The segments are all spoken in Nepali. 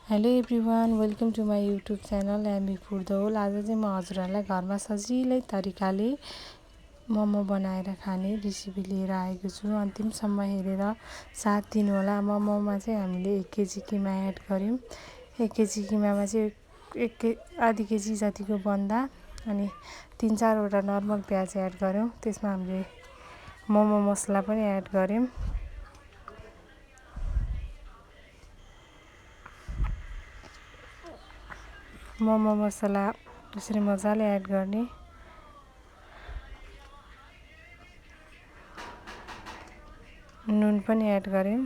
Hello everyone, welcome to my YouTube channel Amy food the whole. आज चाहिँ म हजुरहरूलाई घरमा सजिलै तरिकाले मोमो बनाएर खाने रेसिपी लिएर आएको छु। अन्तिमसम्म हेरेर साथ दिनुहोला। मोमोमा चाहिँ हामीले 1 केजी किमा एड गऱ्यौँ। 1 केजी किमामा चाहिँ आधी केजी जतिको बन्दा अनि 3-4वटा नर्मल प्याज एड गऱ्यौँ। त्यसमा हामीले मोमो मसला पनि एड गऱ्यौँ। मोमो मसला यसरी मजाले एड गर्ने। नुन पनि एड गऱ्यौँ।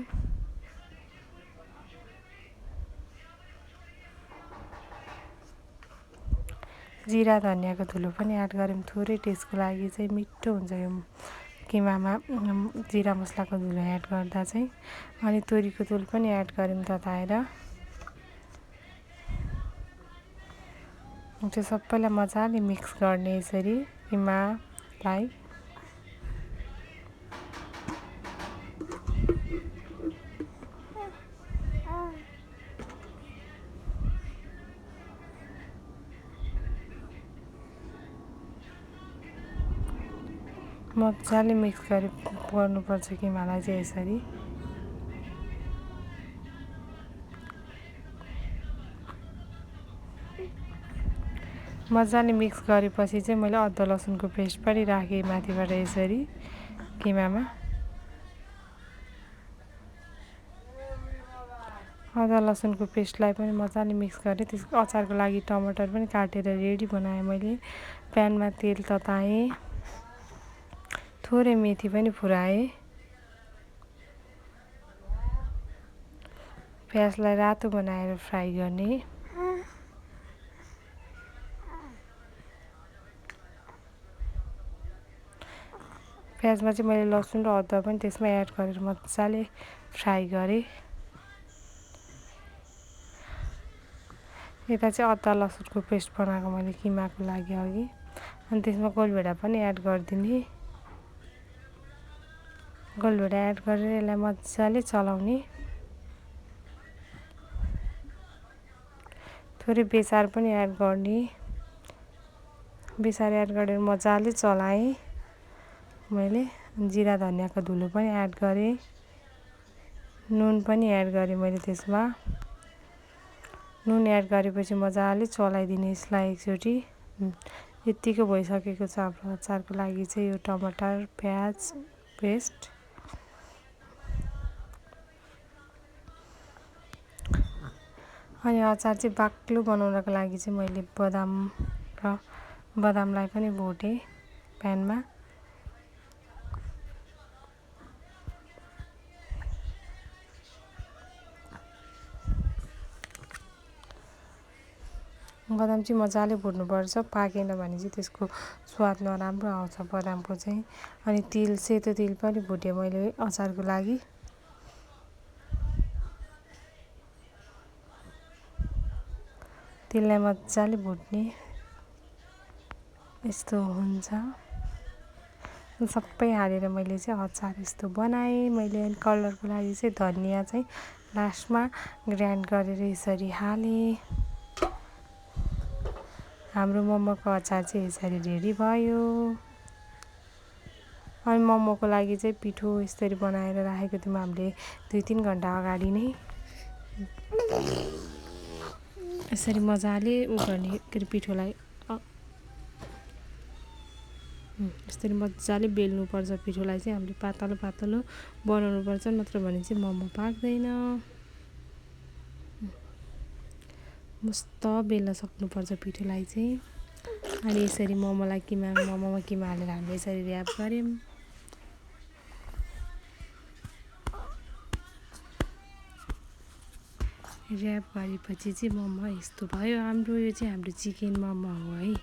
जिरा धनियाको धुलो पनि एड गऱ्यौँ। थोरै टेस्टको लागि चाहिँ मिठो हुन्छ यो किमामा जिरा मसलाको धुलो एड गर्दा चाहिँ। अनि तोरीको धुलो पनि एड गऱ्यौँ तताएर। त्यो सबैलाई मजाले मिक्स गर्ने यसरी किमालाई। मजाले मिक्स गर्नुपर्छ किमालाई चाहिँ यसरी। मजाले मिक्स गरेपछि चाहिँ मैले अदुवा लसुनको पेस्ट पनि राखेँ माथिबाट यसरी किमामा। अदुवा लसुनको पेस्टलाई पनि मजाले मिक्स गरेँ। त्यसको अचारको लागि टमाटर पनि काटेर रेडी बनाएँ मैले। प्यानमा तेल तताएँ, थोरै मेथी पनि फुराएँ। प्याजलाई रातो बनाएर फ्राई गर्ने। प्याजमा चाहिँ मैले लसुन र अदुवा पनि त्यसमा एड गरेर मजाले फ्राई गरेँ। यता चाहिँ अदुवा लसुनको पेस्ट बनाएको मैले किमाको लागि अघि। अनि त्यसमा गोलभेडा पनि एड गरिदिने। गोलभेडा एड गरेर यसलाई मजाले चलाउने। थोरै बेसार पनि एड गर्ने। बेसार एड गरेर मजाले चलाएँ मैले। जिरा धनियाको धुलो पनि एड गरेँ। नुन पनि एड गरेँ मैले त्यसमा। नुन एड गरेपछि मजाले चलाइदिने यसलाई एकचोटि। यतिको भइसकेको छ हाम्रो अचारको लागि चाहिँ यो टमाटर प्याज पेस्ट। अनि अचार चाहिँ बाक्लो बनाउनको लागि चाहिँ मैले बदामलाई पनि भुटेँ प्यानमा। बदाम चाहिँ मजाले भुट्नुपर्छ, पाकेन भने चाहिँ त्यसको स्वाद नराम्रो आउँछ बदामको चाहिँ। अनि सेतो तिल पनि भुटेँ मैले अचारको लागि। तिललाई मजाले भुट्ने, यस्तो हुन्छ। सबै हालेर मैले चाहिँ अचार यस्तो बनाएँ मैले। अनि कलरको लागि चाहिँ धनिया चाहिँ लास्टमा ग्राइन्ड गरेर यसरी हालेँ। हाम्रो मोमोको अचार चाहिँ यसरी रेडी भयो। अनि मोमोको लागि चाहिँ पिठो यसरी बनाएर राखेको थियौँ हामीले 2-3 घन्टा अगाडि नै। यसरी मजाले गर्ने के अरे पिठोलाई यसरी मजाले बेल्नुपर्छ। पिठोलाई चाहिँ हामीले पातलो पातलो बनाउनुपर्छ, नत्र भने चाहिँ मोमो पाक्दैन। मस्त बेल्न सक्नुपर्छ पिठोलाई चाहिँ। अनि यसरी मोमोमा किमा हालेर हामीले यसरी र्याप गऱ्यौँ। र्याप गरेपछि चाहिँ मोमो यस्तो भयो हाम्रो। यो चाहिँ हाम्रो चिकन मोमो हो है।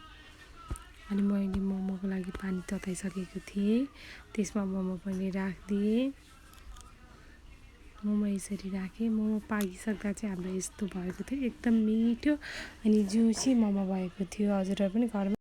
अनि मैले मोमोको लागि पानी तताइसकेको थिएँ, त्यसमा मोमो पनि राखिदिएँ। मोमो यसरी राखेँ। मोमो पाकिसक्दा चाहिँ हाम्रो यस्तो भएको थियो, एकदम मिठो अनि जुसी मोमो भएको थियो। हजुरहरू पनि घरमा